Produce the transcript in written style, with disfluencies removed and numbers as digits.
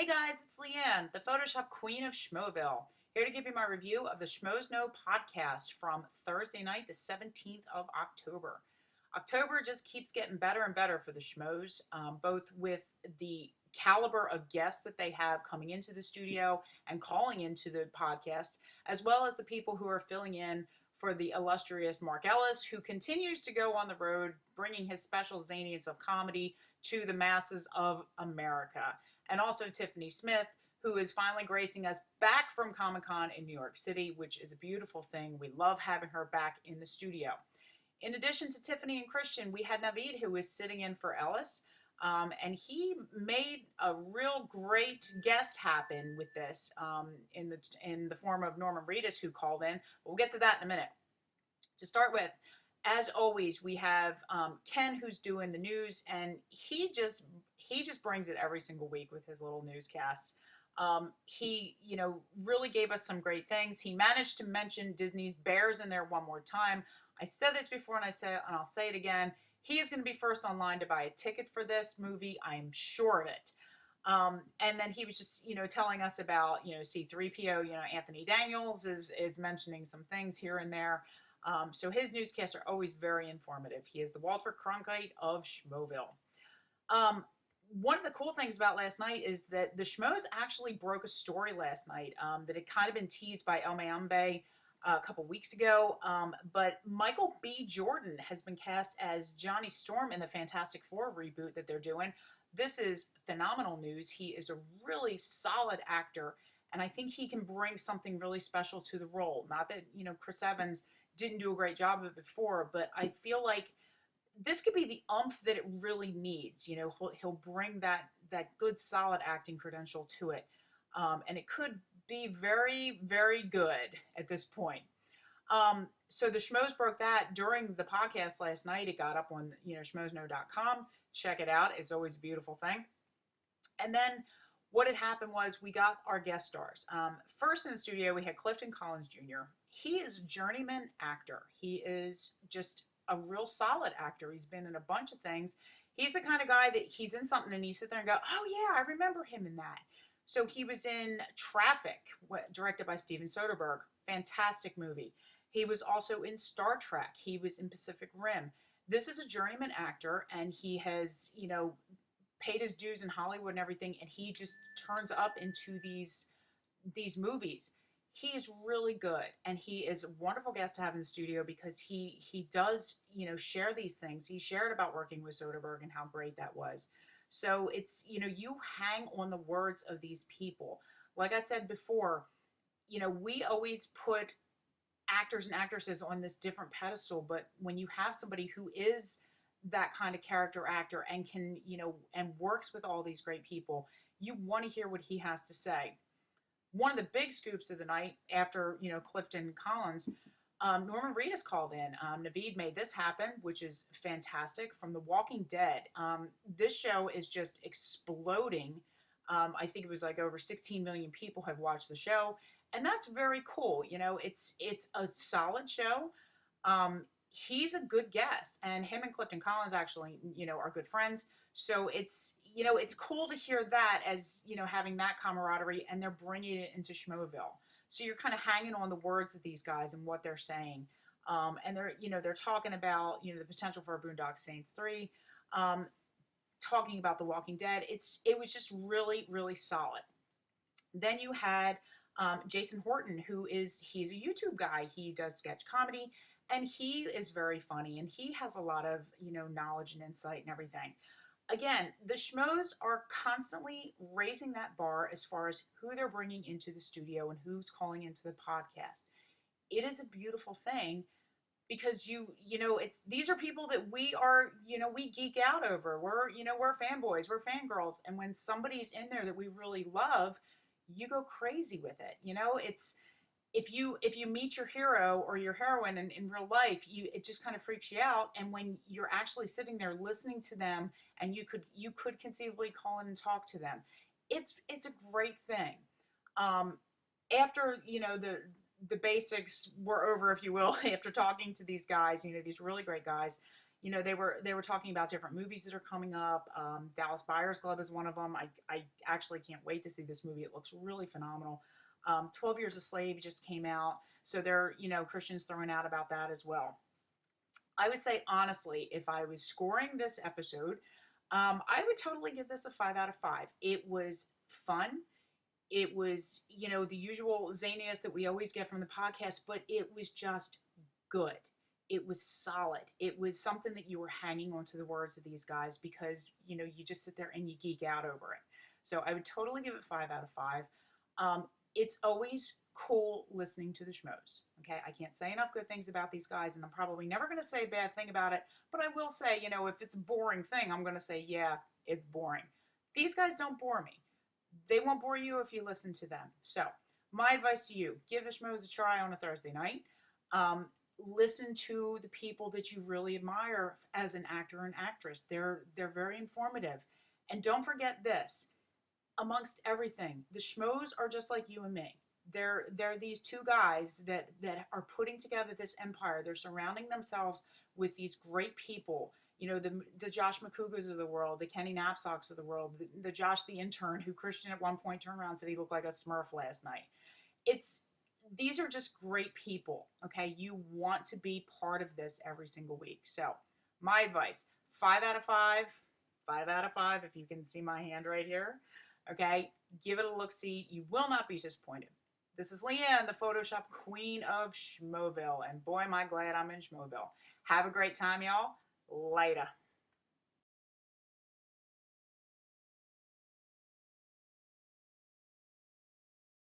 Hey guys, it's Leanne, the Photoshop Queen of Schmoville, here to give you my review of the Schmoes Know Podcast from Thursday night, the 17th of October. October just keeps getting better and better for the Schmoes, both with the caliber of guests that they have coming into the studio and calling into the podcast, as well as the people who are filling in for the illustrious Mark Ellis, who continues to go on the road bringing his special zaniness of comedy to the masses of America, and also Tiffany Smith, who is finally gracing us back from Comic Con in New York City, which is a beautiful thing. We love having her back in the studio. In addition to Tiffany and Christian, we had Navid, who was sitting in for Ellis, and he made a real great guest happen with this in the form of Norman Reedus, who called in. We'll get to that in a minute. To start with, as always, we have Ken, who's doing the news, and he just brings it every single week with his little newscasts. He, really gave us some great things. He managed to mention Disney's Bears in there one more time. I said this before, and I'll say it again. He is going to be first online to buy a ticket for this movie. I am sure of it. And then he was just, telling us about, C3PO. Anthony Daniels is mentioning some things here and there. So his newscasts are always very informative. He is the Walter Cronkite of Schmoville. One of the cool things about last night is that the Schmoes actually broke a story last night that had kind of been teased by El Mayambe a couple weeks ago. But Michael B. Jordan has been cast as Johnny Storm in the Fantastic Four reboot that they're doing. This is phenomenal news. He is a really solid actor, and I think he can bring something really special to the role. Not that, Chris Evans didn't do a great job of it before, but I feel like this could be the umph that it really needs. He'll bring that good, solid acting credential to it, and it could be very, very good at this point. So the Schmoes broke that during the podcast last night. It got up on schmoesknow.com. Check it out. It's always a beautiful thing. And then what had happened was we got our guest stars. First in the studio, we had Clifton Collins Jr. He is a journeyman actor. He is just a real solid actor. He's been in a bunch of things. He's the kind of guy that he's in something and you sit there and go, oh, yeah, I remember him in that. So he was in Traffic, directed by Steven Soderbergh. Fantastic movie. He was also in Star Trek. He was in Pacific Rim. This is a journeyman actor, and he has, paid his dues in Hollywood and everything, and he just turns up into these movies. He is really good, and he is a wonderful guest to have in the studio because he does share these things. He shared about working with Soderbergh and how great that was. So it's you hang on the words of these people. Like I said before, we always put actors and actresses on this different pedestal, but when you have somebody who is that kind of character actor and can, and works with all these great people, you want to hear what he has to say. One of the big scoops of the night after, Clifton Collins, Norman Reedus called in. Navid made this happen, which is fantastic. From The Walking Dead. This show is just exploding. I think it was like over 16 million people have watched the show, and that's very cool. It's a solid show. He's a good guest, and him and Clifton Collins actually, are good friends. So it's cool to hear that as having that camaraderie, and they're bringing it into Schmoville. So you're kind of hanging on the words of these guys and what they're saying, and they're talking about the potential for a Boondock Saints 3. Talking about The Walking Dead. It was just really, really solid. Then you had Jason Horton, he's a YouTube guy. He does sketch comedy, and he is very funny, and he has a lot of knowledge and insight and everything. Again, the Schmoes are constantly raising that bar as far as who they're bringing into the studio and who's calling into the podcast. It is a beautiful thing because it's these are people that we geek out over. We're fanboys, we're fangirls, and when somebody's in there that we really love, you go crazy with it. It's if you meet your hero or your heroine in real life, it just kind of freaks you out. And when you're actually sitting there listening to them, and you could conceivably call in and talk to them, it's a great thing. After the basics were over, if you will, after talking to these guys, these really great guys, They were talking about different movies that are coming up. Dallas Buyers Club is one of them. I actually can't wait to see this movie. It looks really phenomenal. 12 Years a Slave just came out, so there Christians throwing out about that as well. I would say honestly, if I was scoring this episode, I would totally give this a 5 out of 5. It was fun. It was, the usual zaniness that we always get from the podcast, but it was just good. It was solid. It was something that you were hanging on to the words of these guys because, you just sit there and you geek out over it. So I would totally give it 5 out of 5. It's always cool listening to the Schmoes. Okay, I can't say enough good things about these guys, and I'm probably never going to say a bad thing about it. But I will say, if it's a boring thing, I'm going to say, yeah, it's boring. These guys don't bore me. They won't bore you if you listen to them. So, my advice to you: give the Schmoes a try on a Thursday night. Um, Listen to the people that you really admire as an actor and actress. They're very informative. And don't forget this: amongst everything, the Schmoes are just like you and me. They're these two guys that are putting together this empire. They're surrounding themselves with these great people. The Josh McCougas of the world, the Kenny Knapsacks of the world, the Josh the intern, who Christian at one point turned around and said he looked like a Smurf last night. It's These are just great people. Okay, you want to be part of this every single week. So my advice: 5 out of 5, 5 out of 5. If you can see my hand right here, okay, give it a look. See, you will not be disappointed. This is Leanne, the Photoshop Queen of Schmoville, and boy, am I glad I'm in Schmoville. Have a great time, y'all. Later.